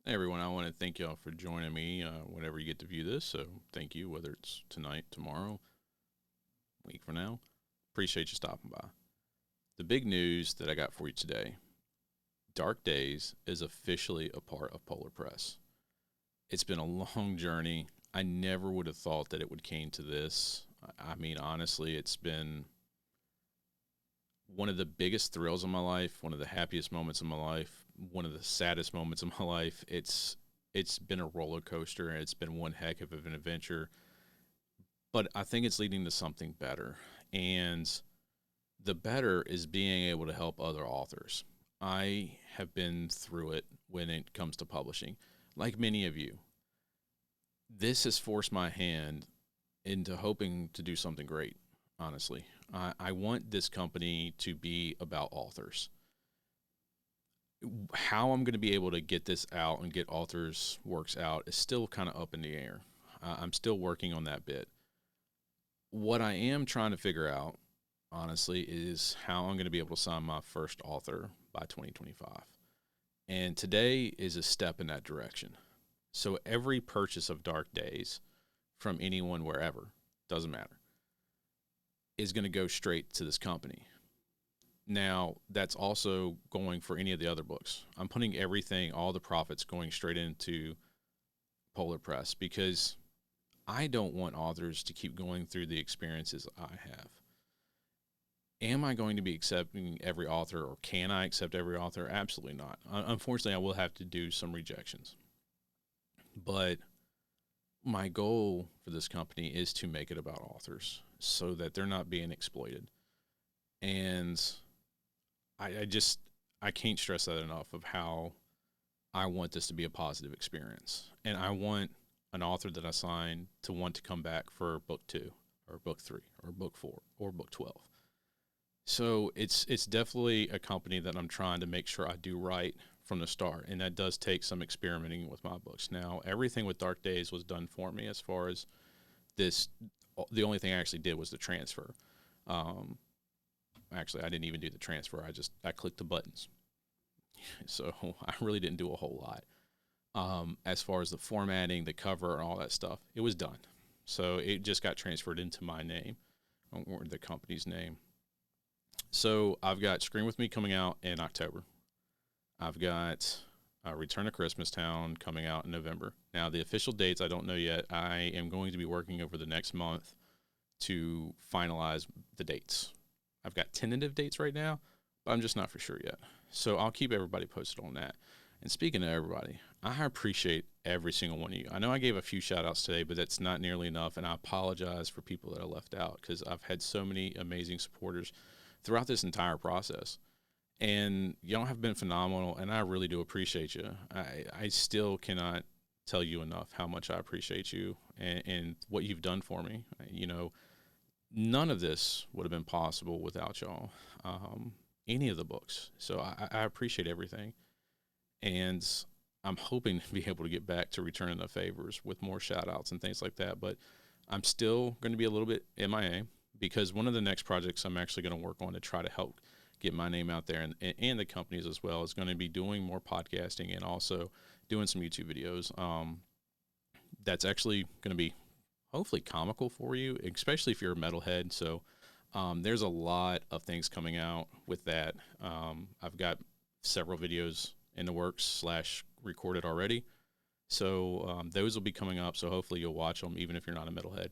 Hey everyone, I want to thank y'all for joining me whenever you get to view this. So thank you, whether it's tonight, tomorrow, week from now. Appreciate you stopping by. The big news that I got for you today: Dark Days is officially a part of Polar Press. It's been a long journey. I never would have thought that it would came to this. I mean, honestly, it's been one of the biggest thrills of my life, one of the happiest moments of my life, one of the saddest moments of my life. It's been a roller coaster and it's been one heck of an adventure, but I think it's leading to something better. And the better is being able to help other authors. I have been through it when it comes to publishing, like many of you. This has forced my hand into hoping to do something great, honestly. I want this company to be about authors. How I'm going to be able to get this out and get authors' works out is still kind of up in the air. I'm still working on that bit. What I am trying to figure out, honestly, is how I'm going to be able to sign my first author by 2025. And today is a step in that direction. So every purchase of Dark Days from anyone wherever, doesn't matter, is going to go straight to this company. Now, that's also going for any of the other books. I'm putting everything, all the profits going straight into Polar Press because I don't want authors to keep going through the experiences I have. Am I going to be accepting every author or can I accept every author? Absolutely not. Unfortunately, I will have to do some rejections. But my goal for this company is to make it about authors so that they're not being exploited. And I just, I can't stress that enough of how I want this to be a positive experience. And I want an author that I sign to want to come back for book two or book three or book four or book 12. So it's definitely a company that I'm trying to make sure I do right from the start, and that does take some experimenting with my books. Now, everything with Dark Days was done for me as far as this. The only thing I actually did was the transfer. Um, Actually, I didn't even do the transfer. I clicked the buttons, so I really didn't do a whole lot. As far as the formatting, the cover, and all that stuff, it was done. So it just got transferred into my name or the company's name. So I've got Scream with Me coming out in October. I've got Return to Christmas Town coming out in November. Now the official dates I don't know yet. I am going to be working over the next month to finalize the dates. I've got tentative dates right now, but I'm just not for sure yet. So I'll keep everybody posted on that. And speaking of everybody, I appreciate every single one of you. I know I gave a few shout outs today, but that's not nearly enough. And I apologize for people that I left out because I've had so many amazing supporters throughout this entire process. And y'all have been phenomenal, and I really do appreciate you. I still cannot tell you enough how much I appreciate you and what you've done for me. You know, none of this would have been possible without y'all. Any of the books. So I appreciate everything. And I'm hoping to be able to get back to returning the favors with more shout outs and things like that. But I'm still going to be a little bit MIA because one of the next projects I'm actually going to work on to try to help get my name out there and the companies as well is going to be doing more podcasting and also doing some YouTube videos. That's actually going to be hopefully comical for you, especially if you're a metalhead. So there's a lot of things coming out with that. I've got several videos in the works slash recorded already. So those will be coming up. So hopefully you'll watch them, even if you're not a metalhead.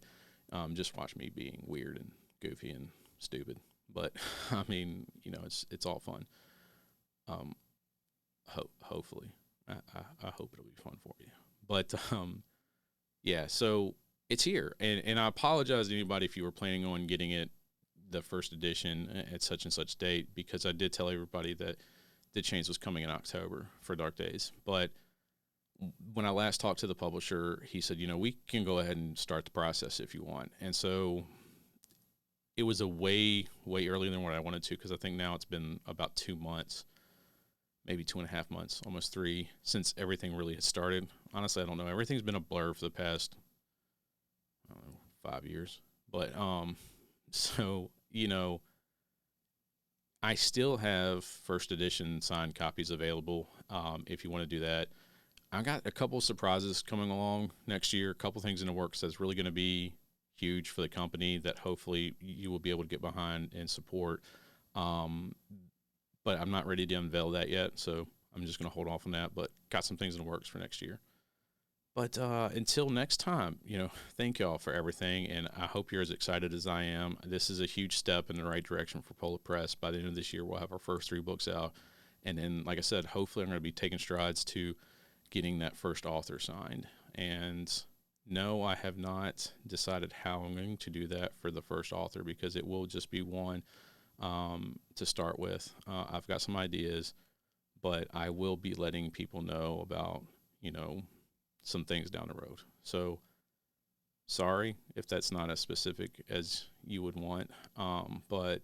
Just watch me being weird and goofy and stupid. But I mean, you know, it's all fun. Um, Hopefully, I hope it'll be fun for you. But yeah, so it's here, and I apologize to anybody if you were planning on getting it the first edition at such and such date because I did tell everybody that the change was coming in October for Dark Days. But when I last talked to the publisher, he said, you know, we can go ahead and start the process if you want. And so it was a way earlier than what I wanted to because I think now it's been about 2 months, maybe 2.5 months, almost three since everything really had started. Honestly, I don't know. Everything's been a blur for the past, I don't know, 5 years. But so you know, I still have first edition signed copies available if you want to do that. I got a couple surprises coming along next year, a couple things in the works that's really going to be huge for the company that hopefully you will be able to get behind and support. Um, but I'm not ready to unveil that yet, so I'm just going to hold off on that. But got some things in the works for next year. But until next time, thank y'all for everything, and I hope you're as excited as I am. This is a huge step in the right direction for Polar Press. By the end of this year, we'll have our first 3 books out, and then, like I said, hopefully, I'm going to be taking strides to getting that first author signed. And no, I have not decided how I'm going to do that for the first author because it will just be one to start with. I've got some ideas, but I will be letting people know about, some things down the road. So sorry if that's not as specific as you would want, but